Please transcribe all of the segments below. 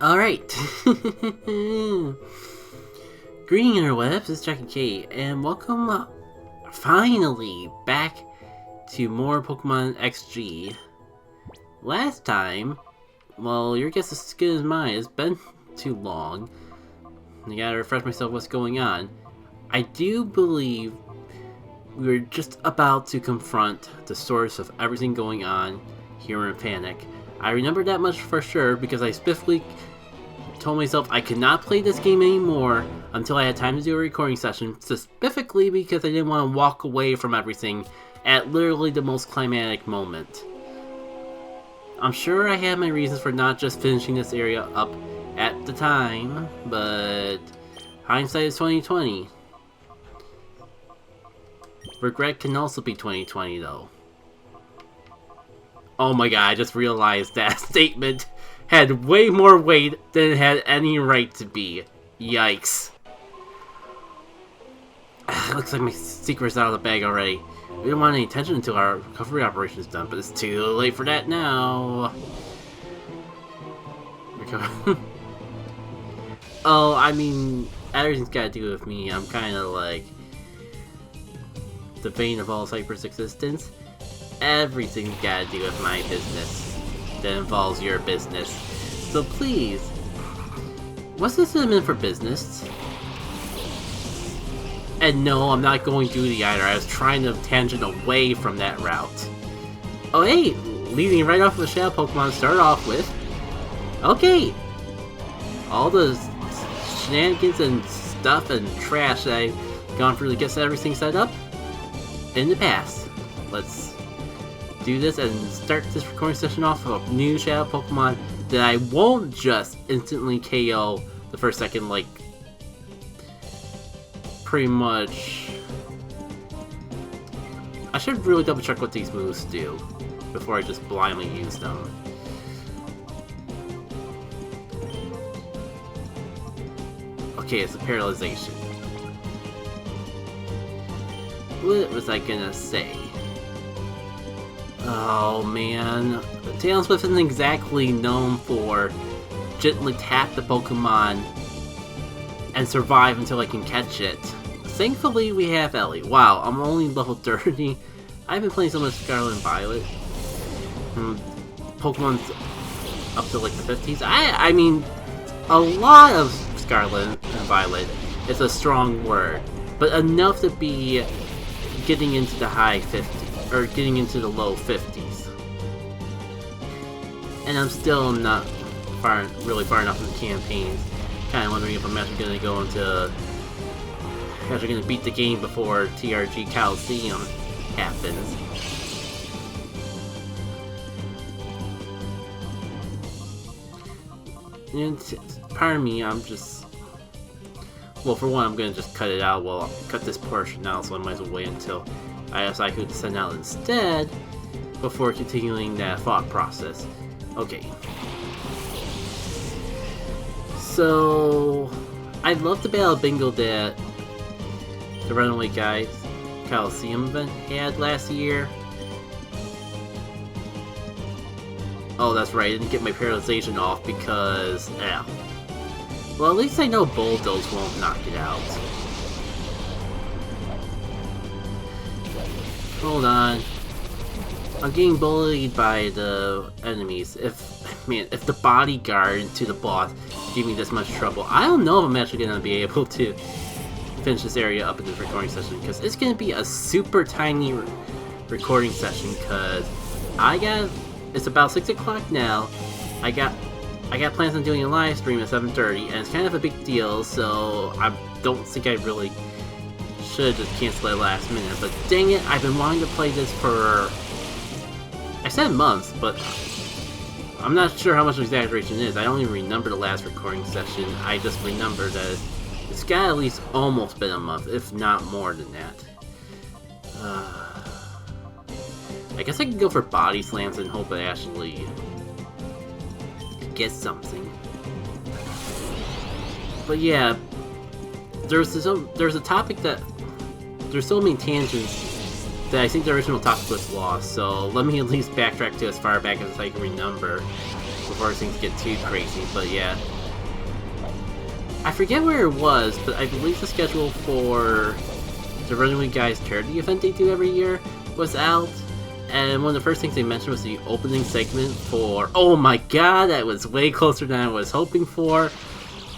Alright. Greeting interwebs, it's Jack and Kate, and welcome finally back to more Pokemon XG. Last time, well, your guess is as good as mine. It's been too long. I gotta refresh myself what's going on. I do believe we were just about to confront the source of everything going on here in Panic. I remember that much for sure because I specifically told myself I could not play this game anymore until I had time to do a recording session, specifically because I didn't want to walk away from everything at literally the most climatic moment. I'm sure I had my reasons for not just finishing this area up at the time, but hindsight is 2020. Regret can also be 2020 though. Oh my god, I just realized that statement had way more weight than it had any right to be. Yikes. Looks like my secret's out of the bag already. We don't want any attention until our recovery operation is done, but it's too late for that now. Oh, I mean, everything's gotta do with me. I'm kinda like the bane of all Cypress existence. Everything's gotta do with my business that involves your business. So please, what's this in for business? And no, I'm not going duty either. I was trying to tangent away from that route. Oh hey, leading right off of the Shadow Pokemon to start off with. Okay, all the shenanigans and stuff and trash that I've gone through to get everything set up in the past. Let's do this and start this recording session off of a new Shadow Pokemon that I won't just instantly KO the first second, like pretty much. I should really double check what these moves do before I just blindly use them. Okay, it's a paralyzation. What was I gonna say? Oh man, Tailswift isn't exactly known for gently tap the Pokemon and survive until I can catch it. Thankfully we have Ellie. Wow, I'm only level 30. I've been playing so much Scarlet and Violet. Pokemon's up to like the 50s. I mean, a lot of Scarlet and Violet is a strong word, but enough to be getting into the high 50s, or getting into the low 50s. And I'm still not really far enough in the campaigns. Kind of wondering if I'm actually going to go into... actually going to beat the game before TRG Coliseum happens. And pardon me, I'm just... well, for one, I'm going to just cut it out. Well, I'll cut this portion out, so I might as well wait until I could send out instead before continuing that thought process. Okay. So, I love the Battle of Bingo that the Runaway Guys Coliseum event had last year. Oh, that's right, I didn't get my paralyzation off because, yeah. Well, at least I know Bulldoze won't knock it out. Hold on. I'm getting bullied by the enemies. If the bodyguard to the boss give me this much trouble, I don't know if I'm actually going to be able to finish this area up in this recording session, because it's going to be a super tiny recording session, because it's about 6 o'clock now. I got plans on doing a live stream at 7:30, and it's kind of a big deal, so I don't think I really should just cancel it last minute. But dang it, I've been wanting to play this for... I said months, but I'm not sure how much an exaggeration is. I don't even remember the last recording session. I just remember that it's got at least almost been a month, if not more than that. I guess I could go for body slams and hope I actually get something. But yeah, there's a topic that there's so many tangents that I think the original topic was lost, so let me at least backtrack to as far back as I can remember before things get too crazy, but yeah. I forget where it was, but I believe the schedule for the Running With Guys charity event they do every year was out, and one of the first things they mentioned was the opening segment for... Oh my god, that was way closer than I was hoping for.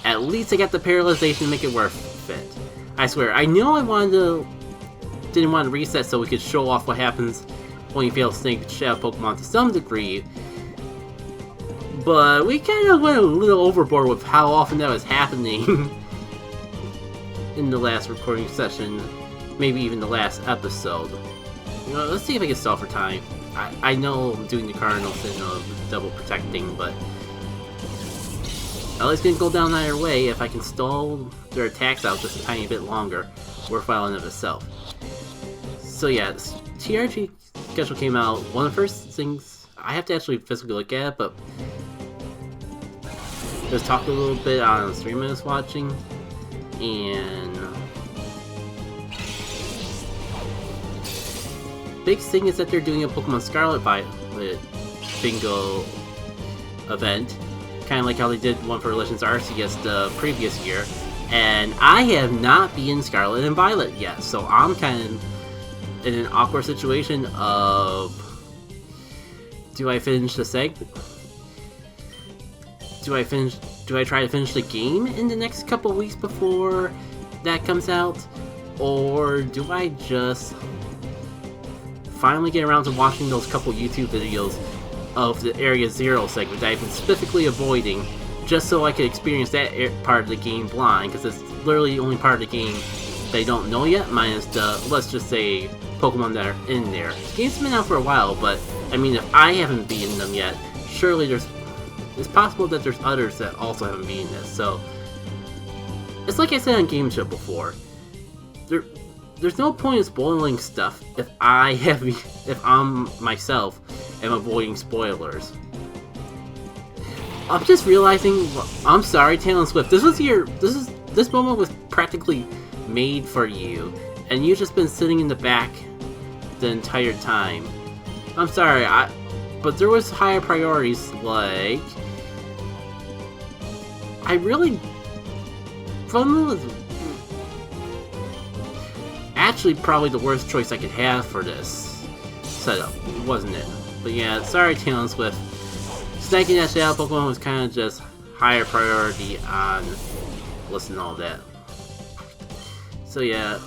At least I got the paralyzation to make it worth it. I swear, I know didn't want to reset so we could show off what happens when you fail Snake Shadow Pokemon to some degree, but we kind of went a little overboard with how often that was happening in the last recording session, maybe even the last episode. You know, let's see if I can stall for time. I know I'm doing the Cardinal sin of double protecting, but at least gonna go down either way. If I can stall their attacks out just a tiny bit longer, worthwhile in of itself. So yeah, this TRG schedule came out. One of the first things, I have to actually physically look at it, but just talked a little bit on the stream I was watching, and big thing is that they're doing a Pokemon Scarlet Violet bingo event, kind of like how they did one for Legends Arceus the previous year, and I have not beaten Scarlet and Violet yet, so I'm kind of in an awkward situation of, do I finish the segment? Do I try to finish the game in the next couple weeks before that comes out? Or do I just finally get around to watching those couple YouTube videos of the Area Zero segment that I've been specifically avoiding, just so I could experience that part of the game blind, because it's literally the only part of the game they don't know yet, minus the, let's just say, Pokemon that are in there. The game's been out for a while, but I mean, if I haven't beaten them yet, surely it's possible that there's others that also haven't beaten this. So it's like I said on Game Show before, there's no point in spoiling stuff if I'm myself am avoiding spoilers. I'm just realizing, I'm sorry, Talon Swift, this moment was practically made for you, and you've just been sitting in the back the entire time. I'm sorry, but there was higher priorities, like, I really, actually probably the worst choice I could have for this setup, wasn't it? But yeah, sorry, Talon Swift. Snaking that Shadow Pokemon was kind of just higher priority on listening to all that. So yeah,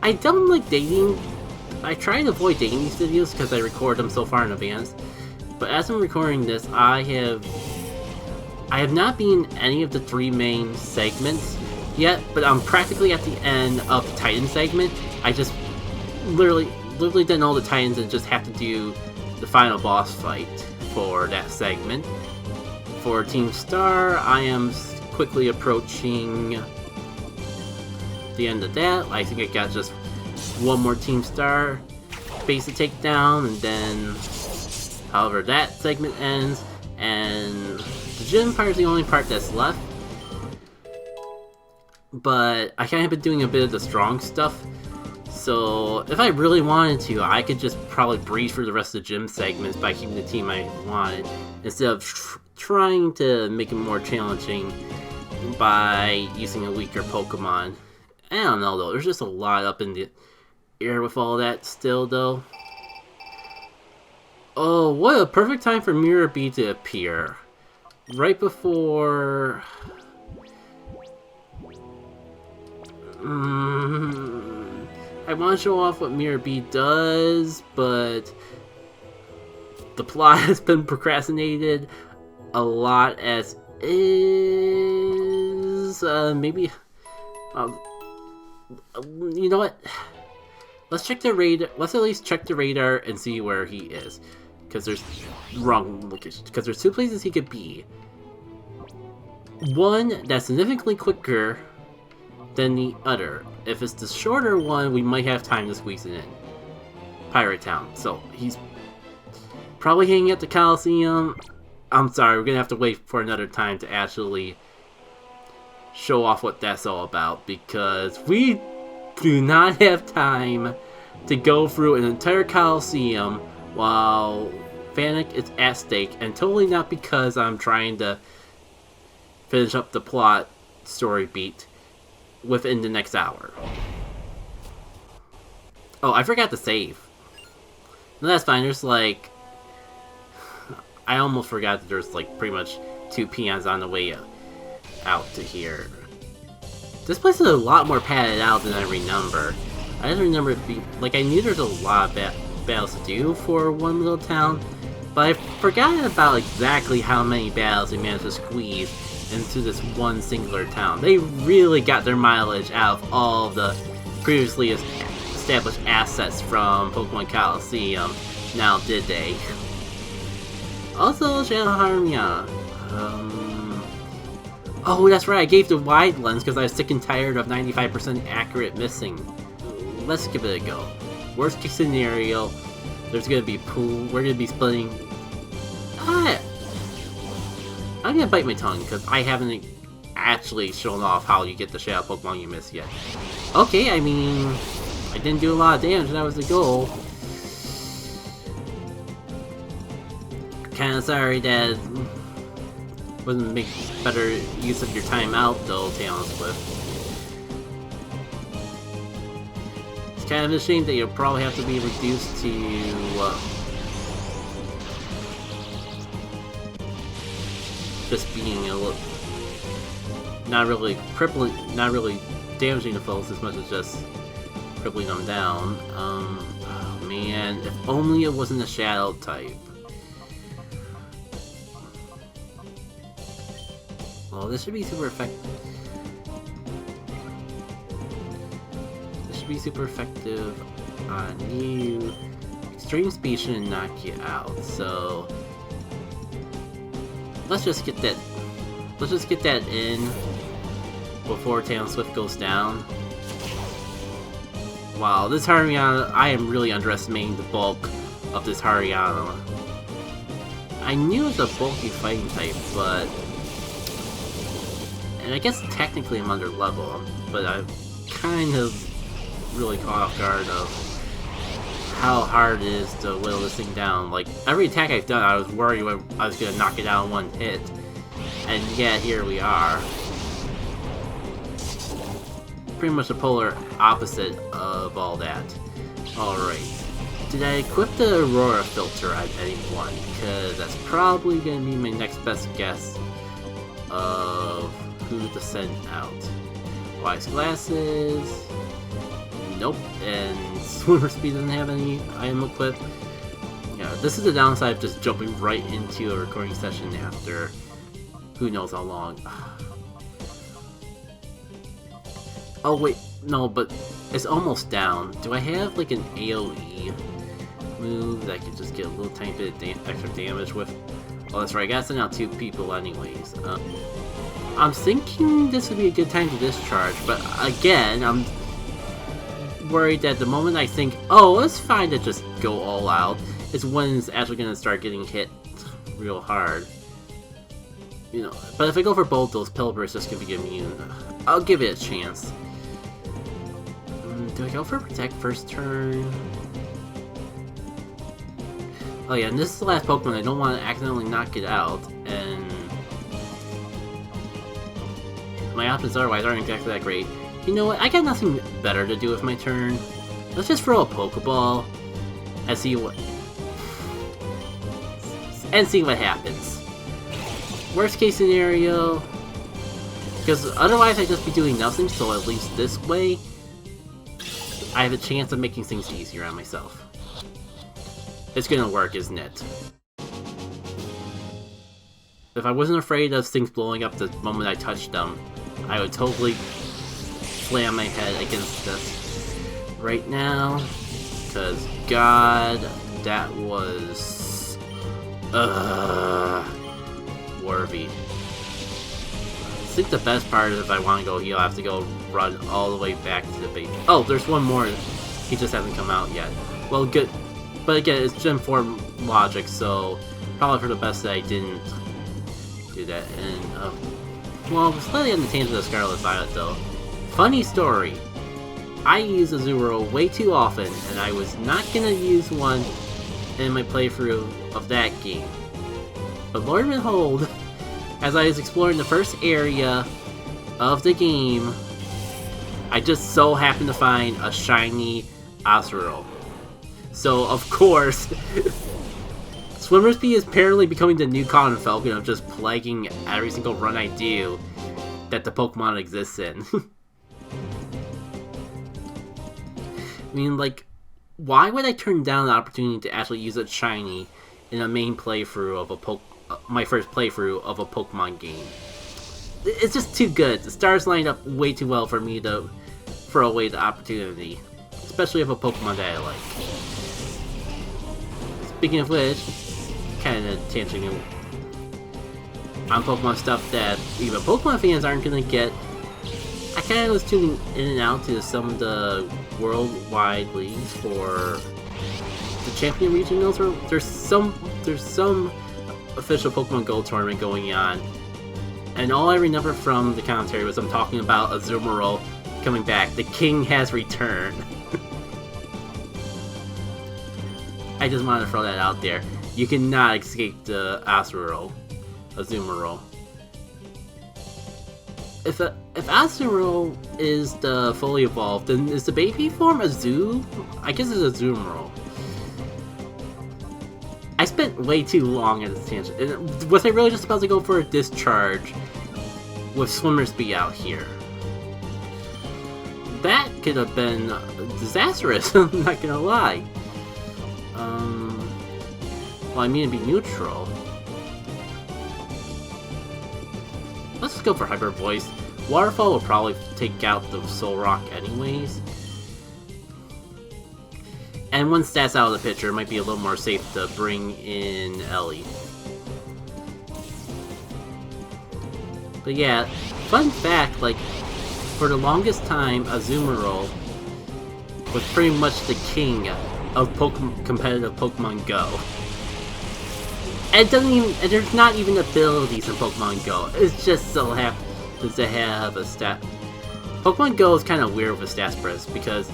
I don't like dating. I try to avoid dating these videos because I record them so far in advance. But as I'm recording this, I have not been any of the 3 main segments yet, but I'm practically at the end of the Titan segment. I just literally done all the Titans and just have to do the final boss fight for that segment. For Team Star, I am quickly approaching the end of that. I think I got just one more Team Star base to take down, and then however that segment ends, and the Gym Empire is the only part that's left. But I kind of been doing a bit of the strong stuff, so if I really wanted to, I could just probably breeze through the rest of the gym segments by keeping the team I wanted, instead of trying to make it more challenging by using a weaker Pokemon. I don't know though, there's just a lot up in the air with all that still though. Oh, what a perfect time for Mirror B to appear. Right before... I want to show off what Mirror B does, but the plot has been procrastinated a lot as is. Maybe... you know what? Let's check the radar. Let's at least check the radar and see where he is, because there's wrong location. Because there's 2 places he could be. One that's significantly quicker than the other. If it's the shorter one, we might have time to squeeze it in. Pirate Town. So he's probably hanging at the Coliseum. I'm sorry, we're gonna have to wait for another time to actually show off what that's all about, because we do not have time to go through an entire Coliseum while panic is at stake, and totally not because I'm trying to finish up the plot story beat within the next hour. Oh, I forgot to save. No, that's fine. There's like... I almost forgot that there's like pretty much 2 peons on the way out to here. This place is a lot more padded out than I remember. I didn't remember it being... Like, I knew there's a lot of battles to do for one little town, but I forgot about exactly how many battles they managed to squeeze into this one singular town. They really got their mileage out of all the previously established assets from Pokemon Coliseum, now did they? Also, Shadow Harmia. Oh, that's right, I gave the wide lens because I was sick and tired of 95% accurate missing. Let's give it a go. Worst case scenario, there's gonna be a pool, we're gonna be splitting... I'm gonna bite my tongue because I haven't actually shown off how you get the Shadow Pokemon you missed yet. Okay, I mean, I didn't do a lot of damage, that was the goal. Kinda sorry that wasn't make better use of your time out though, Talonswift. It's kind of a shame that you'll probably have to be reduced to just being a little, not really crippling, not really damaging the foes as much as just crippling them down. Oh man, if only it wasn't a shadow type. Well, this should be super effective. This should be super effective on you. Extreme speed shouldn't knock you out, so let's just get that. Let's just get that in before Talonswift goes down. Wow, this Hariyama, I am really underestimating the bulk of this Hariyama. I knew it was a bulky fighting type, but... And I guess technically I'm under level, but I'm kind of really caught off guard of how hard it is to whittle this thing down. Like, every attack I've done, I was worried I was going to knock it out in one hit. And yeah, here we are. Pretty much the polar opposite of all that. Alright. Did I equip the Aurora filter on anyone? Because that's probably going to be my next best guess of who to send out. Wise glasses. Nope. And swimmer speed doesn't have any item equipped. Yeah, this is the downside of just jumping right into a recording session after who knows how long. Oh wait, no, but it's almost down. Do I have like an AoE move that I could just get a little tiny bit of extra damage with? Oh, that's right, I gotta send out 2 people anyways. I'm thinking this would be a good time to discharge, but again, I'm worried that the moment I think, oh, it's fine to just go all out, is when it's actually gonna start getting hit real hard. You know, but if I go for both, those Pelipper's just gonna be immune. I'll give it a chance. Do I go for Protect first turn? Oh yeah, and this is the last Pokemon. I don't want to accidentally knock it out, and my options otherwise aren't exactly that great. You know what? I got nothing better to do with my turn. Let's just throw a Pokeball and see what happens. Worst case scenario, because otherwise I'd just be doing nothing. So at least this way, I have a chance of making things easier on myself. It's gonna work, isn't it? If I wasn't afraid of things blowing up the moment I touched them, I would totally slam my head against this right now. Because, God, that was... Warvy. I think the best part is if I want to go heal, I have to go run all the way back to the base. Oh, there's one more. He just hasn't come out yet. Well, good. But again, it's Gen 4 logic, so probably for the best that I didn't do that. And, well, slightly on the tangent of Scarlet Violet, though. Funny story. I use Azuro way too often, and I was not gonna use one in my playthrough of that game. But Lord and behold, as I was exploring the first area of the game, I just so happened to find a shiny Azurill. So, of course, Swimmer's Bee is apparently becoming the new Common Falcon of just plaguing every single run I do that the Pokemon exists in. I mean, like, why would I turn down the opportunity to actually use a shiny in a main playthrough of my first playthrough of a Pokemon game? It's just too good. The stars lined up way too well for me to throw away the opportunity, especially of a Pokemon that I like. Speaking of which, kind of tangenting on Pokemon stuff that even Pokemon fans aren't gonna get. I kind of was tuning in and out to some of the worldwide leagues for the Champion Regionals. There's some official Pokemon Go tournament going on, and all I remember from the commentary was them talking about Azumarill coming back. The king has returned. I just wanted to throw that out there. You cannot escape the Azumarill. If Azumarill is the fully evolved, then is the baby form a Zoo? I guess it's a Azumarill. I spent way too long at this tangent. And was I really just about to go for a discharge with Swimmer's Bee out here? That could have been disastrous, I'm not gonna lie. Well, I mean to be neutral. Let's just go for Hyper Voice. Waterfall will probably take out the Soul Rock anyways. And once that's out of the picture, it might be a little more safe to bring in Ellie. But yeah, fun fact, like, for the longest time, Azumarill was pretty much the king of competitive Pokemon Go. And it doesn't even, and there's not even abilities in Pokemon Go. It's just so happens to have a stat. Pokemon Go is kind of weird with stat spreads because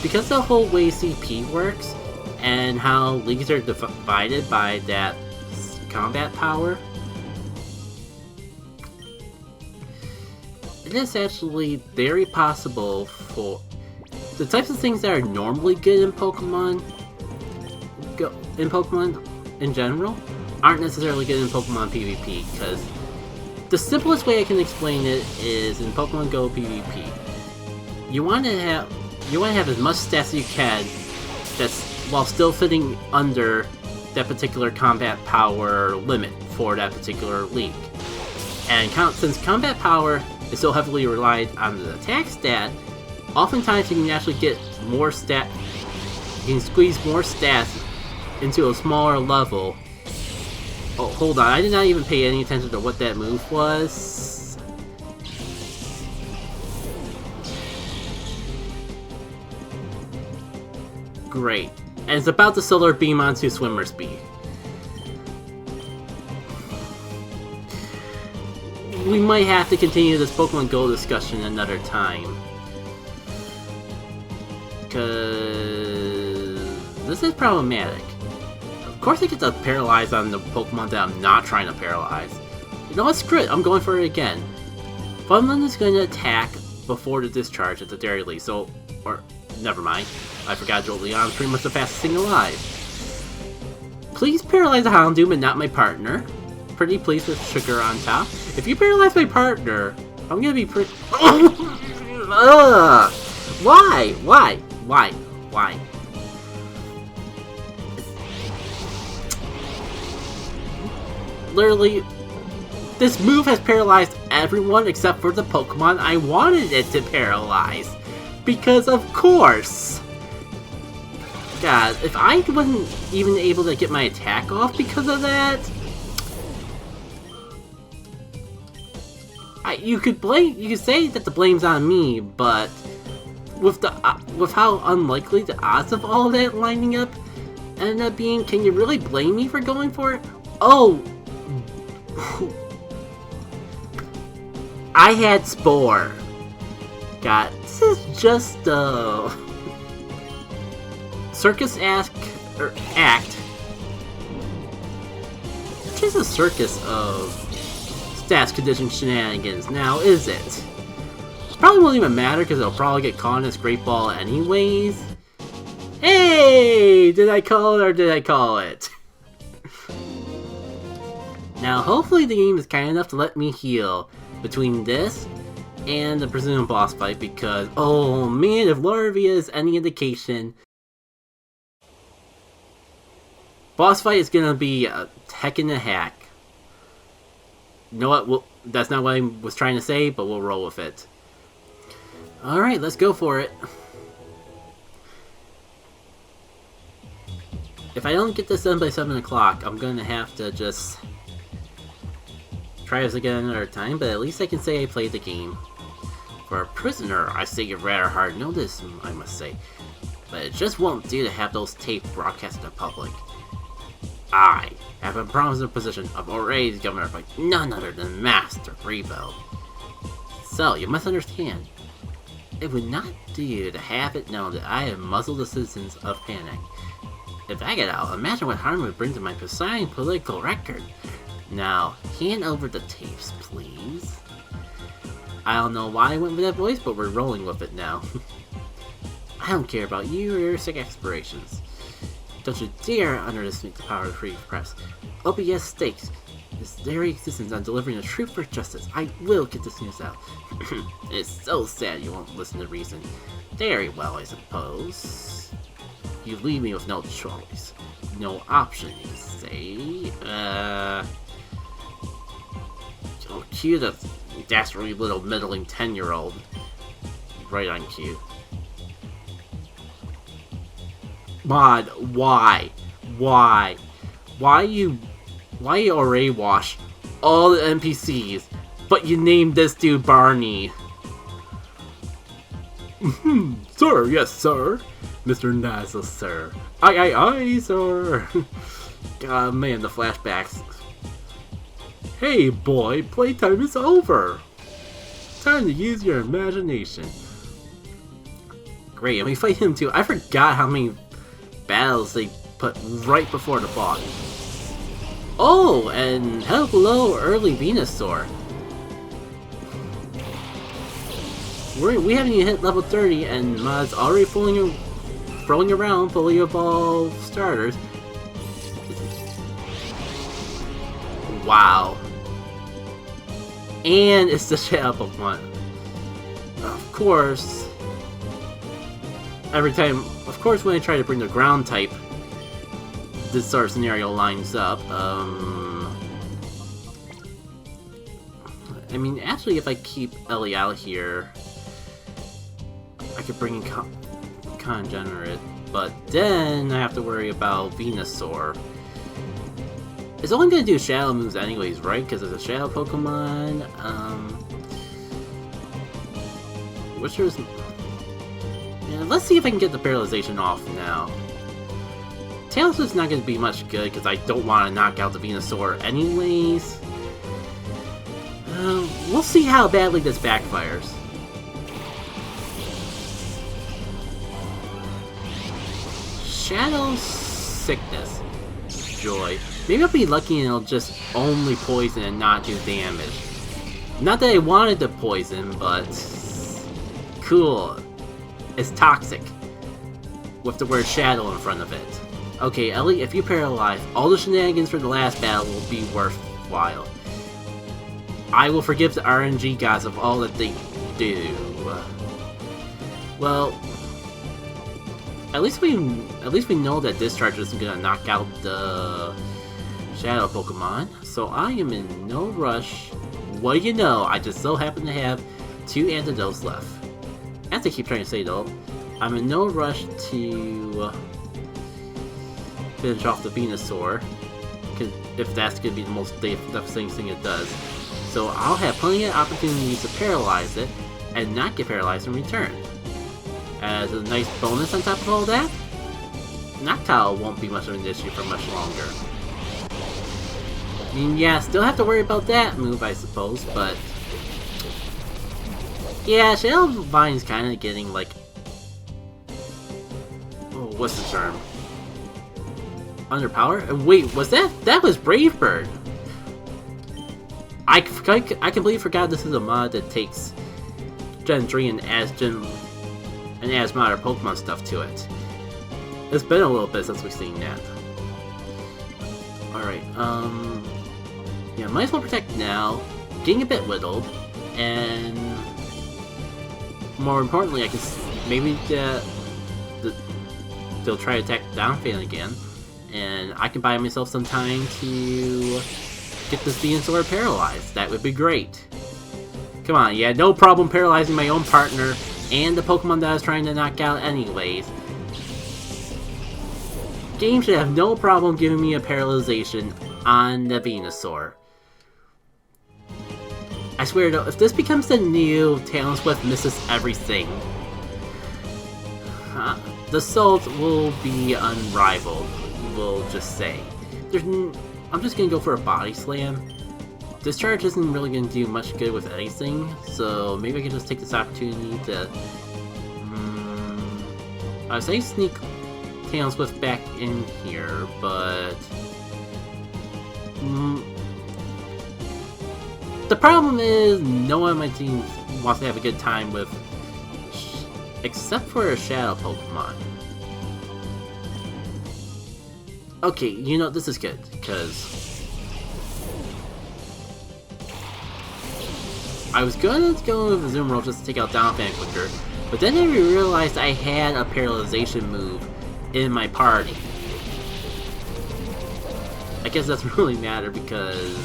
the whole way CP works and how leagues are divided by that combat power. It is actually very possible for the types of things that are normally good in Pokemon in general aren't necessarily good in Pokemon PvP, because the simplest way I can explain it is in Pokemon Go PvP, you want to have as much stats as you can that's while still fitting under that particular combat power limit for that particular league. And since combat power is so heavily relied on the attack stat, oftentimes you can actually get more stat. You can squeeze more stats into a smaller level. Oh, hold on, I did not even pay any attention to what that move was. Great. And it's about to Solar Beam onto Swimmer's Bee. We might have to continue this Pokemon Go discussion another time, because this is problematic. Of course I get to paralyze on the Pokemon that I'm not trying to paralyze. You know what, screw it, I'm going for it again. Funland is going to attack before the discharge at the very least, so, or, never mind. I forgot Jolteon's pretty much the fastest thing alive. Please paralyze the Houndoom and not my partner. Pretty pleased with sugar on top. If you paralyze my partner, I'm gonna be pretty... Why? Why? Why? Why? Literally, this move has paralyzed everyone except for the Pokemon I wanted it to paralyze. Because of course! God, if I wasn't even able to get my attack off because of that... You could say that the blame's on me, but with how unlikely the odds of all of that lining up ended up being, can you really blame me for going for it? Oh, I had Spore. God, this is just Circus-esque act. Which is a circus of stats condition shenanigans now, is it? Probably won't even matter because it'll probably get caught in this Great Ball anyways. Hey! Did I call it or did I call it? Now, hopefully the game is kind enough to let me heal between this and the presumed boss fight because, oh man, if Larvia is any indication, boss fight is gonna be a heck in a hack. You know what? Well, that's not what I was trying to say, but we'll roll with it. Alright, let's go for it. If I don't get this done by 7 o'clock, I'm gonna have to just try this again another time, but at least I can say I played the game. For a prisoner, I say you're rather hard notice, I must say. But it just won't do to have those tapes broadcast to the public. I have been promised a position of Oray's governor by none other than Master Revo. So, you must understand, it would not do to have it known that I have muzzled the citizens of Panic. If I get out, imagine what harm it would bring to my precise political record. Now, hand over the tapes, please. I don't know why I went with that voice, but we're rolling with it now. I don't care about you or your sick aspirations. Don't you dare underestimate the power of the free press. OBS stakes its very existence on delivering the truth for justice. I will get this news out. It's so sad you won't listen to reason. Very well, I suppose. You leave me with no choice. No option, you say? Oh, cue the dastardly little middling 10-year-old. Right on cue. Mod, why? Why you already wash all the NPCs, but you named this dude Barney? Sir, yes, sir. Mr. Nazzle, sir. Aye, sir. God, man, the flashbacks. Hey, boy, playtime is over. Time to use your imagination. Great, and we fight him too. I forgot how many battles they put right before the boss. Oh, and hello, early Venusaur. We haven't even hit level 30, and Mod's already throwing around Pokeball starters. Wow. And it's the Shadow Pokemon. Of course, when I try to bring the ground type, this sort of scenario lines up. I mean, actually, if I keep Ellie out here, I could bring in Congenerate, but then I have to worry about Venusaur. It's only gonna do Shadow moves anyways, right? Because it's a Shadow Pokemon. Which is... Yeah, let's see if I can get the Paralyzation off now. Tails is not going to be much good because I don't want to knock out the Venusaur anyways. We'll see how badly this backfires. Shadow Sickness. Joy. Maybe I'll be lucky and it'll just only poison and not do damage. Not that I wanted to poison, but... Cool. It's toxic. With the word shadow in front of it. Okay, Ellie, if you paralyze, all the shenanigans from the last battle will be worthwhile. I will forgive the RNG gods of all that they do. Well, at least we know that Discharge isn't gonna knock out the Shadow Pokemon, so I am in no rush. What do you know? I just so happen to have 2 antidotes left. As I keep trying to say though, I'm in no rush to finish off the Venusaur, if that's going to be the most devastating thing it does. So I'll have plenty of opportunities to paralyze it, and not get paralyzed in return. As a nice bonus on top of all that, Noctowl won't be much of an issue for much longer. I mean, yeah, still have to worry about that move, I suppose, but... Yeah, Shadow Vine's kind of getting, like... Oh, what's the term? underpowered? And wait, was that? That was Brave Bird! I completely forgot this is a mod that takes Gen 3 and adds modern Pokemon stuff to it. It's been a little bit since we've seen that. Alright, yeah, might as well protect now. Getting a bit whittled, and more importantly, I can maybe they'll try to attack Donphan again, and I can buy myself some time to get this Venusaur paralyzed. That would be great. Come on, yeah, no problem paralyzing my own partner and the Pokemon that I was trying to knock out anyways. Game should have no problem giving me a paralyzation on the Venusaur. I swear though, if this becomes the new Talonswift misses everything, the Salt will be unrivaled, we'll just say. I'm just gonna go for a Body Slam. Discharge isn't really gonna do much good with anything, so maybe I can just take this opportunity to... I would say sneak Talonswift back in here, but... the problem is, no one on my team wants to have a good time with... except for a Shadow Pokemon. Okay, you know, this is good, because... I was gonna go with Zoom Roll just to take out Donphan quicker, but then I realized I had a paralyzation move in my party. I guess that doesn't really matter because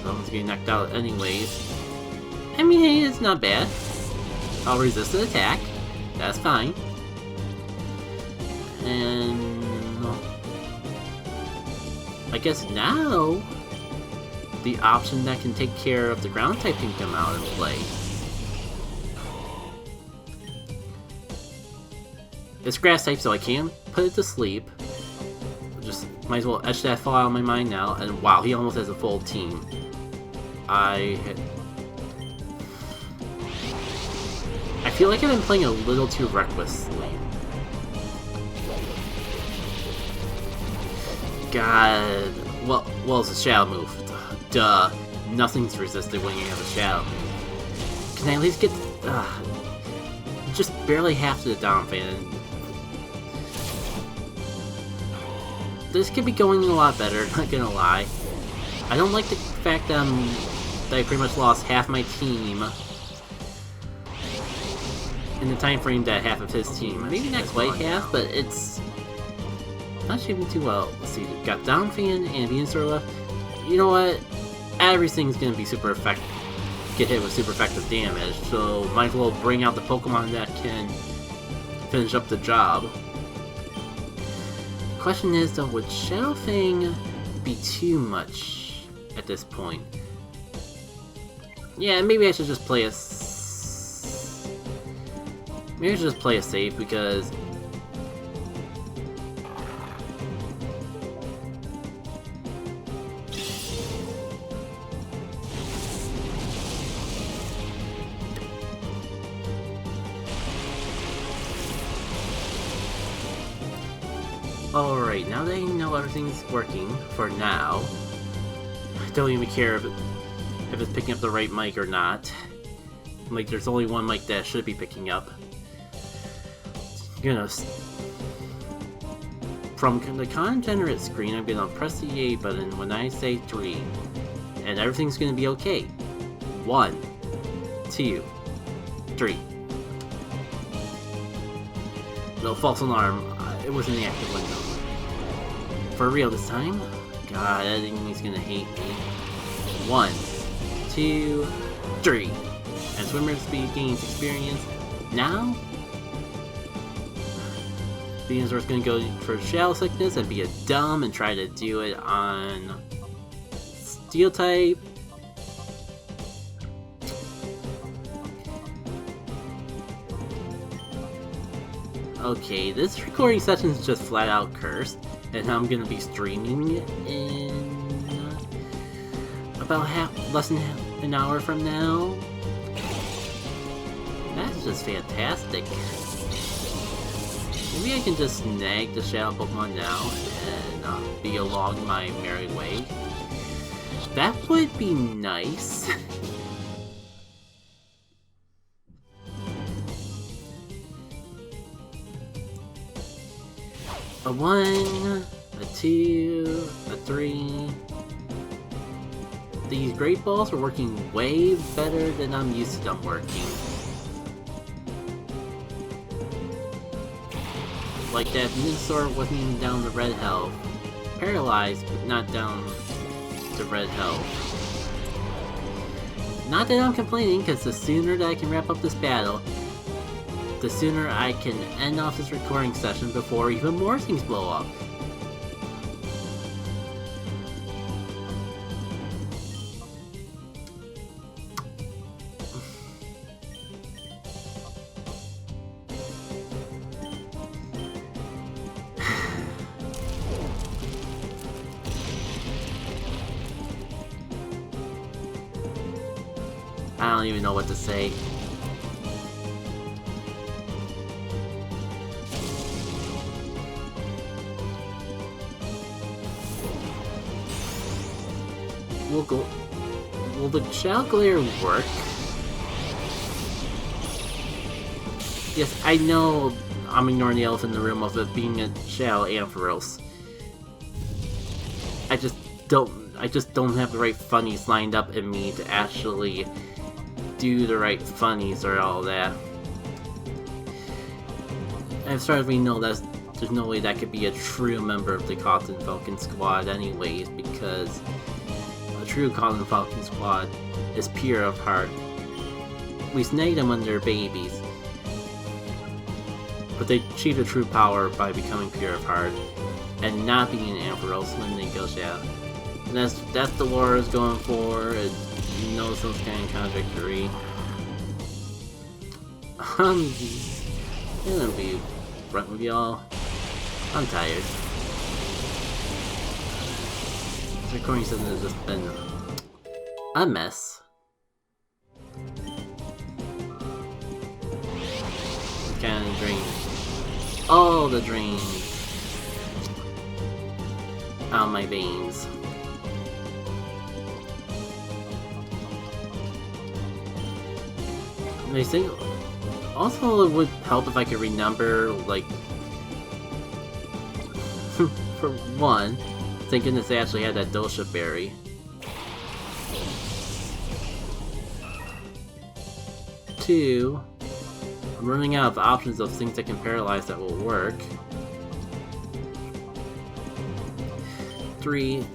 someone's getting knocked out anyways. I mean, hey, it's not bad. I'll resist an attack. That's fine. And I guess now the option that can take care of the ground type can come out and play. It's grass type, so I can put it to sleep. Just might as well etch that fall out of my mind now. And wow, he almost has a full team. I feel like I've been playing a little too recklessly. God, well, it's a shadow move. Duh, nothing's resisted when you have a shadow move. Can I at least get just barely half to the Donphan? This could be going a lot better, not gonna lie. I don't like the fact that I pretty much lost half my team in the time frame that half of his team. Maybe not quite half, but it's not shaping too well. Let's see, we've got Donphan and Venusaur left. You know what? Everything's gonna be super effective. Get hit with super effective damage, so might as well bring out the Pokemon that can finish up the job. Question is though, would Shadow Fang be too much at this point? Yeah, maybe I should just play a safe because alright, now that I know everything's working, for now, I don't even care if it's picking up the right mic or not. Like, there's only one mic that I should be picking up. From the content screen, I'm gonna press the A button when I say 3, and everything's gonna be okay. 1, 2, 3. No false alarm. It was in the active window. For real this time? God, I think he's gonna hate me. 1, 2, 3. And Swimmer Speed gains experience. Now, Venusaur's gonna go for Shadow Sickness and be a dumb and try to do it on Steel type. Okay, this recording session is just flat out cursed, and I'm gonna be streaming in about less than an hour from now. That's just fantastic. Maybe I can just snag the Shadow Pokemon now and be along my merry way. That would be nice. A 1, a 2, a 3. These Great Balls are working way better than I'm used to them working. Like that Venusaur wasn't even down to red health. Paralyzed, but not down to red health. Not that I'm complaining, because the sooner that I can wrap up this battle, the sooner I can end off this recording session before even more things blow up. I don't even know what to say. Will the Shadow Glare work? Yes, I know I'm ignoring the elephant in the room of it being a Shadow Ampharos. I just don't have the right funnies lined up in me to actually do the right funnies or all that. As far as we know, there's no way that could be a true member of the Cotton Falcon Squad anyways, because a true Cotton Falcon Squad is pure of heart. We snag them when they're babies, but they achieve their true power by becoming pure of heart and not being an Ampharos when they go Shadow. And that's the Laura is going for. It knows those kind of contradictory. I'm gonna be front with y'all. I'm tired. This recording session has just been a mess. Kind of drained all the drain out of my veins. And I think also it would help if I could renumber, like, for one, thank goodness they actually had that Dosha Berry. Two, I'm running out of options of things that can paralyze that will work. 3,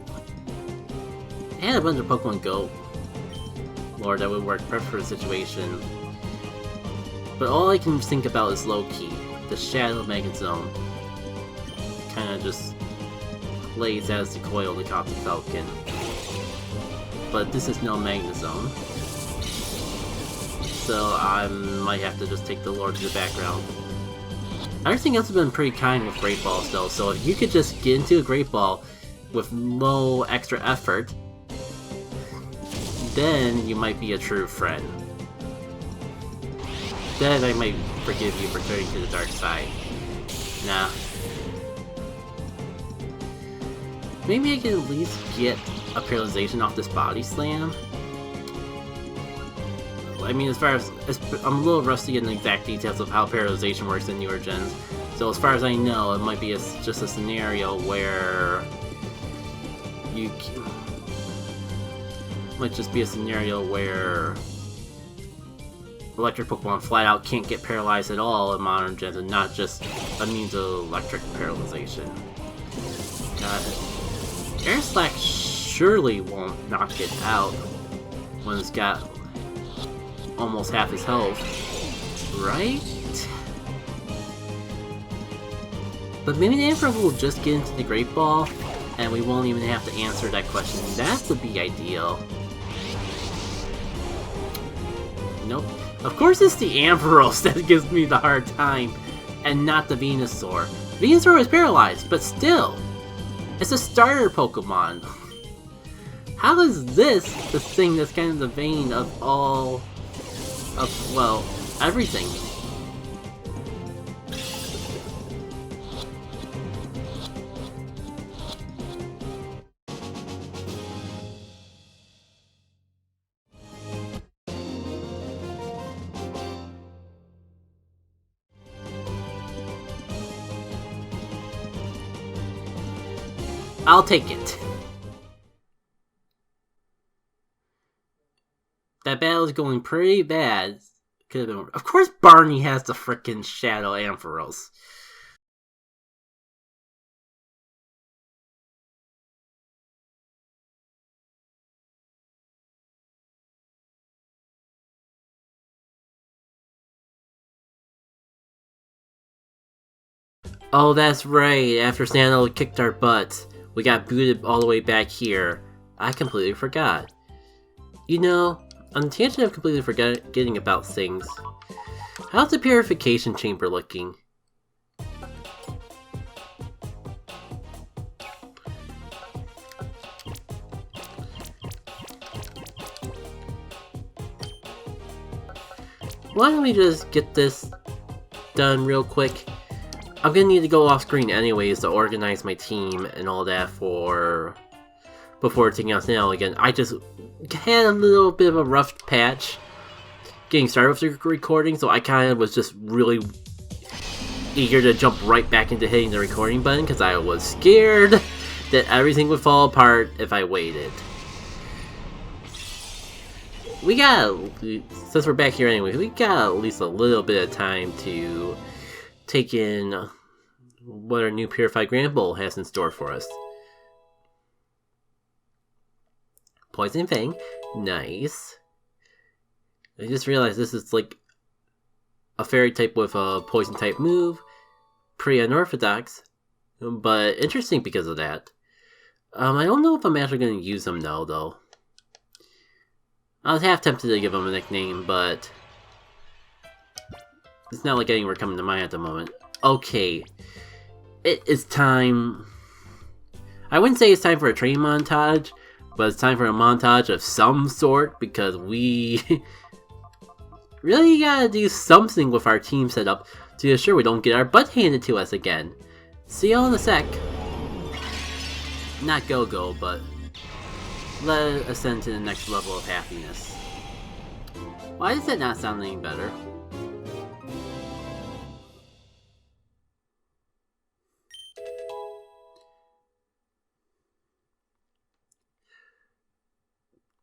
I had a bunch of Pokemon Go lore that would work perfect for the situation. But all I can think about is low-key. The Shadow Magnet Zone kinda just plays as the coil of the Cotton Falcon. But this is no Magnet Zone, so I might have to just take the lore to the background. Everything else has been pretty kind with Great Balls though, so if you could just get into a Great Ball with no extra effort, then you might be a true friend. Then I might forgive you for turning to the dark side. Nah. Maybe I can at least get a paralyzation off this Body Slam. I mean, as far as I'm a little rusty in the exact details of how paralyzation works in newer gens. So as far as I know, it might be just a scenario where might just be a scenario where electric Pokemon flat out can't get paralyzed at all in modern gens, and not just a means of electric paralyzation. Air Slash surely won't knock it out when it's got almost half his health, right? But maybe the Emperor will just get into the Great Ball, and we won't even have to answer that question. That would be ideal. Nope. Of course it's the Ampharos that gives me the hard time, and not the Venusaur. Venusaur is paralyzed, but still, it's a starter Pokemon. How is this the thing that's kind of the vein of all of, well, everything? I'll take it. That battle is going pretty bad. Could have been. Of course, Barney has the frickin' Shadow Ampharos. Oh, that's right. After Santa kicked our butts, we got booted all the way back here. I completely forgot. You know, on the tangent of completely forgetting about things, how's the purification chamber looking? Why don't we just get this done real quick? I'm gonna need to go off screen anyways to organize my team and all that before taking out Snail again. I just had a little bit of a rough patch getting started with the recording, so I kind of was just really eager to jump right back into hitting the recording button because I was scared that everything would fall apart if I waited. We got, since we're back here anyway, we got at least a little bit of time to take in what our new Purified Grand Bowl has in store for us. Poison Fang, nice. I just realized this is like a fairy type with a poison type move. Pretty unorthodox, but interesting because of that. I don't know if I'm actually going to use them now, though. I was half tempted to give him a nickname, but it's not like anywhere coming to mind at the moment. Okay, it is time. I wouldn't say it's time for a training montage, but it's time for a montage of some sort because we really gotta do something with our team setup to ensure we don't get our butt handed to us again. See y'all in a sec. Not go-go, but let it ascend to the next level of happiness. Why does that not sound any better?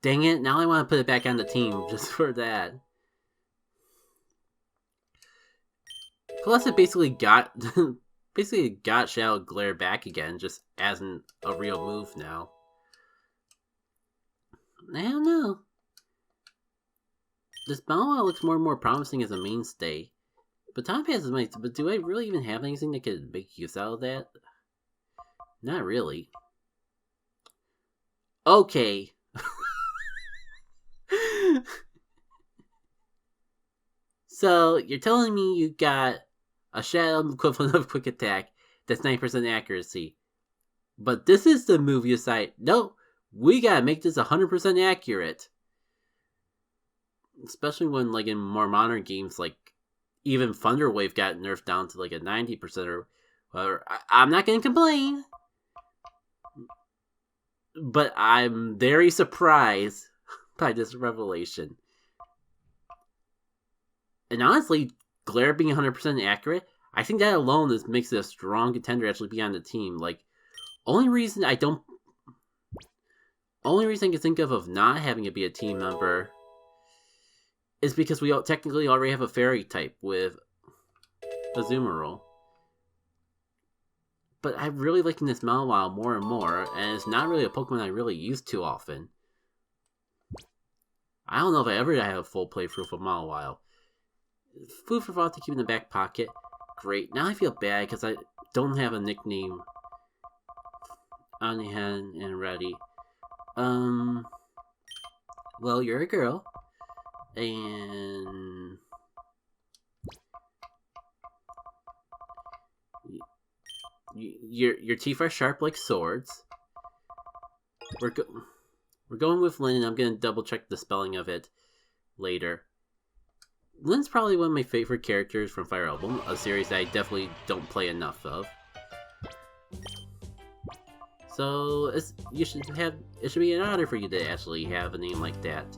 Dang it, now I want to put it back on the team just for that. Plus it basically got Shadow Glare back again, just as a real move now. I don't know. This Baney looks more and more promising as a mainstay. But Baton Pass is nice, but do I really even have anything that could make use out of that? Not really. Okay. So, you're telling me you got a Shadow equivalent of Quick Attack that's 9% accuracy. But this is the move you decide, no, we gotta make this 100% accurate. Especially when, like, in more modern games, like, even Thunder Wave got nerfed down to, like, a 90% or whatever. I'm not gonna complain. But I'm very surprised by this revelation. And honestly, Glare being 100% accurate, I think that alone makes it a strong contender to actually be on the team. Like, only reason I can think of not having it be a team member is because we technically already have a fairy type with Azumarill. But I'm really liking this Mawile more and more, and it's not really a Pokemon I really use too often. I don't know if I ever have a full playthrough for Mawile. Food for thought to keep in the back pocket. Great. Now I feel bad because I don't have a nickname on hand and ready. Well, you're a girl. And your teeth are sharp like swords. We're going with Lynn, and I'm going to double check the spelling of it later. Lynn's probably one of my favorite characters from Fire Emblem, a series that I definitely don't play enough of. So it should be an honor for you to actually have a name like that.